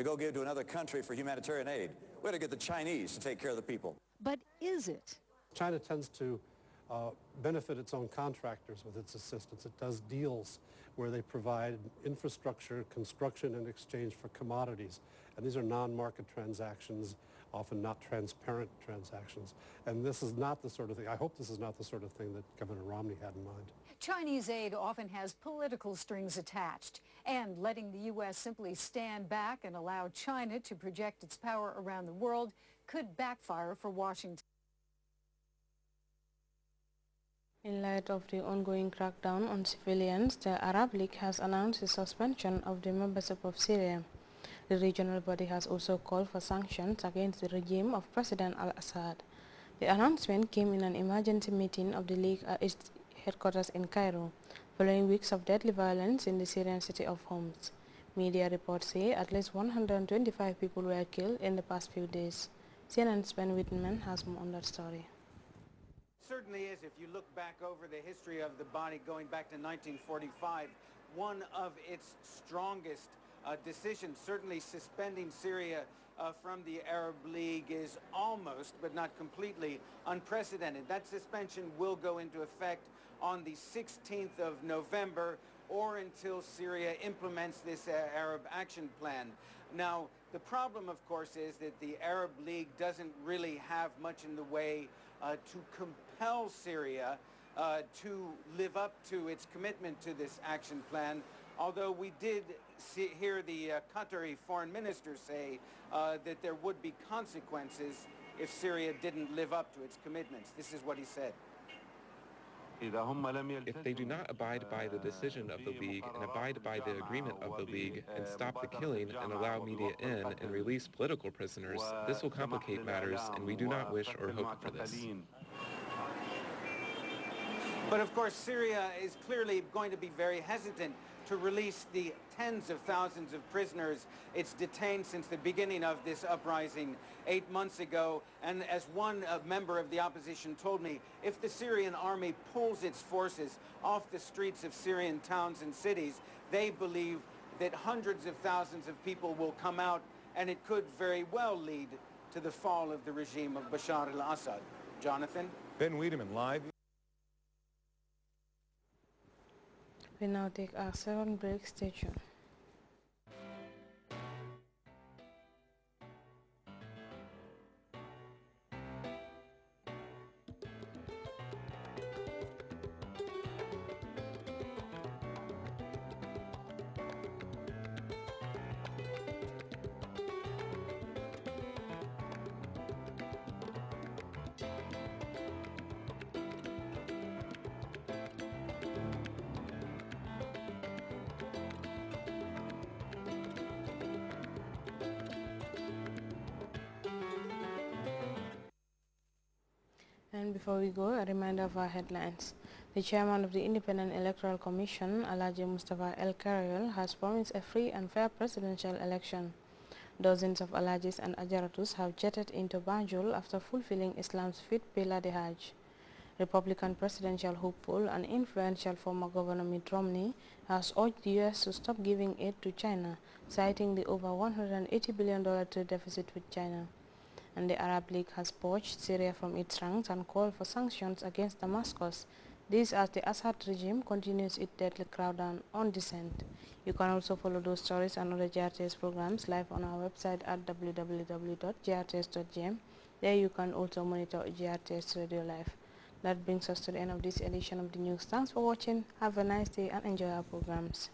to go give to another country for humanitarian aid. We ought to get the Chinese to take care of the people. But is it? China tends to benefit its own contractors with its assistance. It does deals where they provide infrastructure, construction in exchange for commodities. And these are non-market transactions, often not transparent transactions. And this is not the sort of thing, I hope this is not the sort of thing that Governor Romney had in mind. Chinese aid often has political strings attached, and letting the U.S. simply stand back and allow China to project its power around the world could backfire for Washington. In light of the ongoing crackdown on civilians, the Arab League has announced the suspension of the membership of Syria. The regional body has also called for sanctions against the regime of President al-Assad. The announcement came in an emergency meeting of the League at its headquarters in Cairo, following weeks of deadly violence in the Syrian city of Homs. Media reports say at least 125 people were killed in the past few days. CNN's Ben Whitman has more on that story. Certainly is. If you look back over the history of the body going back to 1945, one of its strongest decisions, certainly suspending Syria from the Arab League, is almost, but not completely, unprecedented. That suspension will go into effect on the 16th of November or until Syria implements this Arab Action Plan. Now, the problem, of course, is that the Arab League doesn't really have much in the way to compel Syria to live up to its commitment to this action plan, although we did hear the Qatari foreign minister say that there would be consequences if Syria didn't live up to its commitments. This is what he said. If they do not abide by the decision of the League and abide by the agreement of the League and stop the killing and allow media in and release political prisoners, this will complicate matters, and we do not wish or hope for this. But of course, Syria is clearly going to be very hesitant to release the tens of thousands of prisoners it's detained since the beginning of this uprising 8 months ago. And as one member of the opposition told me, if the Syrian army pulls its forces off the streets of Syrian towns and cities, they believe that hundreds of thousands of people will come out, and it could very well lead to the fall of the regime of Bashar al-Assad. Jonathan? Ben Wiedemann, live. We now take our second break. Stay tuned. And before we go, a reminder of our headlines. The chairman of the Independent Electoral Commission, Alhaji Mustafa El Karayel, has promised a free and fair presidential election. Dozens of Alhajis and Ajaratus have jetted into Banjul after fulfilling Islam's fifth pillar, the Hajj. Republican presidential hopeful and influential former Governor Mitt Romney has urged the U.S. to stop giving aid to China, citing the over $180 billion trade deficit with China. And the Arab League has purged Syria from its ranks and called for sanctions against Damascus. This as the Assad regime continues its deadly crackdown on dissent. You can also follow those stories and other GRTS programs live on our website at www.grts.gm. There you can also monitor GRTS Radio Live. That brings us to the end of this edition of the news. Thanks for watching. Have a nice day and enjoy our programs.